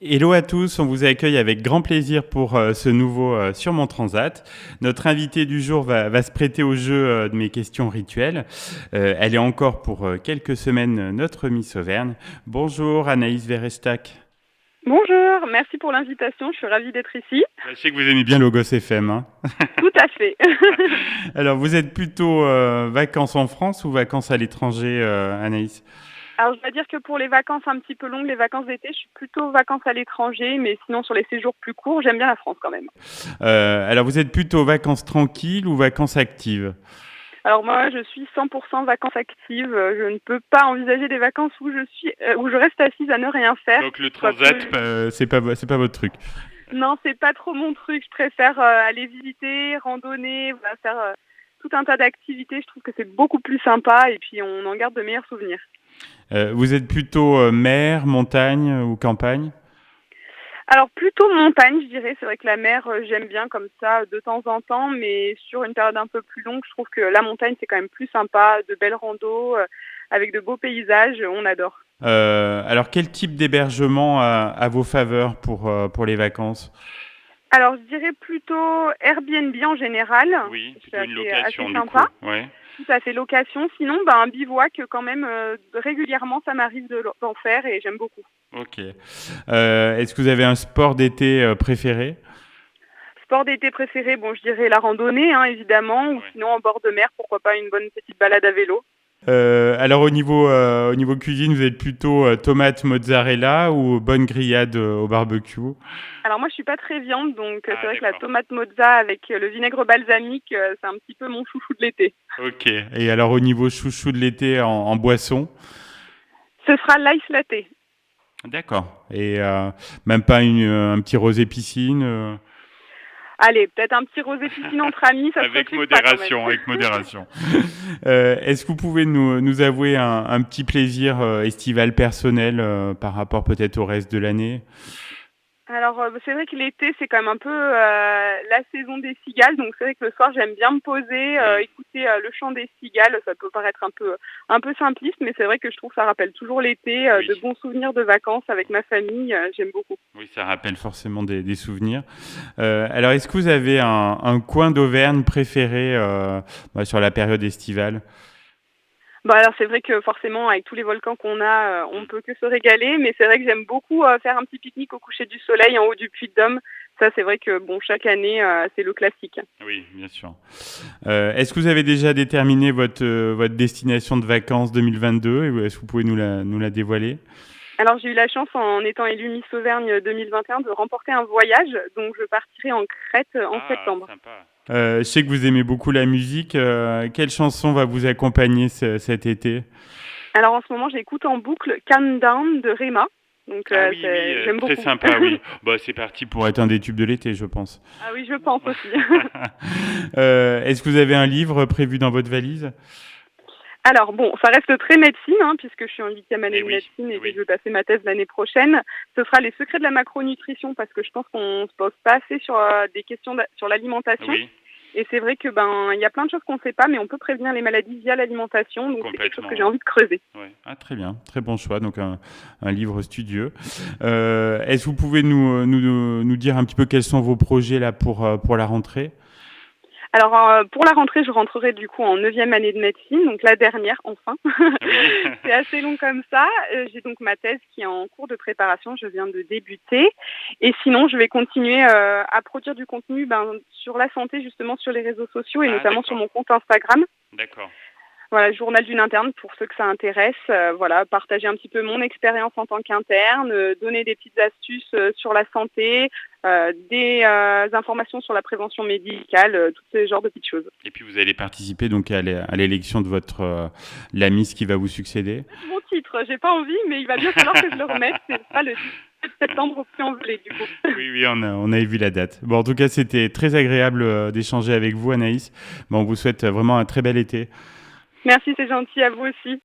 Hello à tous, on vous accueille avec grand plaisir pour ce nouveau Sur mon Transat. Notre invitée du jour va se prêter au jeu de mes questions rituelles. Elle est encore pour quelques semaines notre Miss Auvergne. Bonjour Anaïs Verestac. Bonjour, merci pour l'invitation, je suis ravie d'être ici. Je sais que vous aimez bien Logos FM. Hein. Tout à fait. Alors vous êtes plutôt vacances en France ou vacances à l'étranger Anaïs? Alors je dois dire que pour les vacances un petit peu longues, les vacances d'été, je suis plutôt vacances à l'étranger, mais sinon sur les séjours plus courts, j'aime bien la France quand même. Alors vous êtes plutôt vacances tranquilles ou vacances actives? Alors moi, je suis 100% vacances actives. Je ne peux pas envisager des vacances où où je reste assise à ne rien faire. Donc le transat, c'est pas votre truc. Non, c'est pas trop mon truc. Je préfère aller visiter, randonner, voilà, faire tout un tas d'activités. Je trouve que c'est beaucoup plus sympa et puis on en garde de meilleurs souvenirs. Vous êtes plutôt mer, montagne ou campagne? Alors plutôt montagne, je dirais. C'est vrai que la mer, j'aime bien comme ça de temps en temps, mais sur une période un peu plus longue, je trouve que la montagne, c'est quand même plus sympa, de belles randos, avec de beaux paysages, on adore. Alors, quel type d'hébergement a vos faveurs pour les vacances? Alors je dirais plutôt Airbnb en général, Oui, c'est plutôt une assez location du coup. sympa. Ouais. Tout à fait location. Sinon, un bivouac quand même, régulièrement, ça m'arrive d'en faire et j'aime beaucoup. Ok. Est-ce que vous avez un sport d'été préféré? Sport d'été préféré, bon, je dirais la randonnée, hein, évidemment, ou Ouais. sinon en bord de mer, pourquoi pas une bonne petite balade à vélo. Alors au niveau cuisine, vous êtes plutôt tomate mozzarella ou bonne grillade au barbecue? Alors moi, je suis pas très viande, donc c'est Ah vrai que la d'accord. tomate mozza avec le vinaigre balsamique, c'est un petit peu mon chouchou de l'été. Ok. Et alors au niveau chouchou de l'été en boisson? Ce sera l'ice latte. D'accord. Et même pas un petit rosé piscine? Allez, peut-être un petit rosé piscine entre amis, ça se Avec refuse pas quand même. modération, avec modération. Est-ce que vous pouvez nous avouer un petit plaisir estival personnel par rapport peut-être au reste de l'année? Alors c'est vrai que l'été, c'est quand même un peu la saison des cigales, donc c'est vrai que le soir, j'aime bien me poser, Oui, écouter le chant des cigales. Ça peut paraître un peu simpliste, mais c'est vrai que je trouve que ça rappelle toujours l'été, oui, de bons souvenirs de vacances avec ma famille, j'aime beaucoup. oui, ça rappelle forcément des souvenirs. Alors, est-ce que vous avez un coin d'Auvergne préféré sur la période estivale? Bah, alors c'est vrai que forcément avec tous les volcans qu'on a, on peut que se régaler, mais c'est vrai que j'aime beaucoup, faire un petit pique-nique au coucher du soleil en haut du Puy-de-Dôme. Ça, c'est vrai que bon, chaque année, c'est le classique. Oui, bien sûr. Est-ce que vous avez déjà déterminé votre destination de vacances 2022 et est-ce que vous pouvez nous la dévoiler? Alors j'ai eu la chance en étant élue Miss Auvergne 2021 de remporter un voyage, donc je partirai en Crète, en Ah, septembre. sympa. Je sais que vous aimez beaucoup la musique. Quelle chanson va vous accompagner cet été? Alors en ce moment, j'écoute en boucle Calm Down de Rema, donc Ah oui, oui, j'aime très beaucoup. sympa, oui. Bah, c'est parti pour être un des tubes de l'été, je pense. Ah oui, je pense aussi. Est-ce que vous avez un livre prévu dans votre valise? Alors bon, ça reste très médecine, hein, puisque je suis en 8e année Eh de oui, médecine et que je oui. vais passer ma thèse l'année prochaine. Ce sera les secrets de la macronutrition, parce que je pense qu'on se pose pas assez sur des questions sur l'alimentation. Oui, Et c'est vrai que il y a plein de choses qu'on ne sait pas, mais on peut prévenir les maladies via l'alimentation, donc c'est quelque chose que complètement, j'ai ouais. envie de creuser. Ouais. Ah, très bien, très bon choix. Donc un livre studieux. Est-ce que vous pouvez nous dire un petit peu quels sont vos projets là pour la rentrée? Alors pour la rentrée, je rentrerai du coup en 9e année de médecine, donc la dernière enfin. Oui. C'est assez long comme ça. J'ai donc ma thèse qui est en cours de préparation, je viens de débuter. Et sinon, je vais continuer à produire du contenu sur la santé, justement sur les réseaux sociaux et Ah, notamment sur d'accord, mon compte Instagram. d'accord. Voilà, journal d'une interne pour ceux que ça intéresse. Voilà, partager un petit peu mon expérience en tant qu'interne, donner des petites astuces sur la santé, des informations sur la prévention médicale, tous ces genres de petites choses. Et puis vous allez participer donc à l'élection de votre la Miss qui va vous succéder. Mon titre, j'ai pas envie, mais il va bien falloir que je le remette. C'est pas le 17 septembre au Puy-en-Velay, du coup. Oui, oui, on avait vu la date. Bon, en tout cas, c'était très agréable d'échanger avec vous, Anaïs. Bon, on vous souhaite vraiment un très bel été. Merci, c'est gentil, à vous aussi.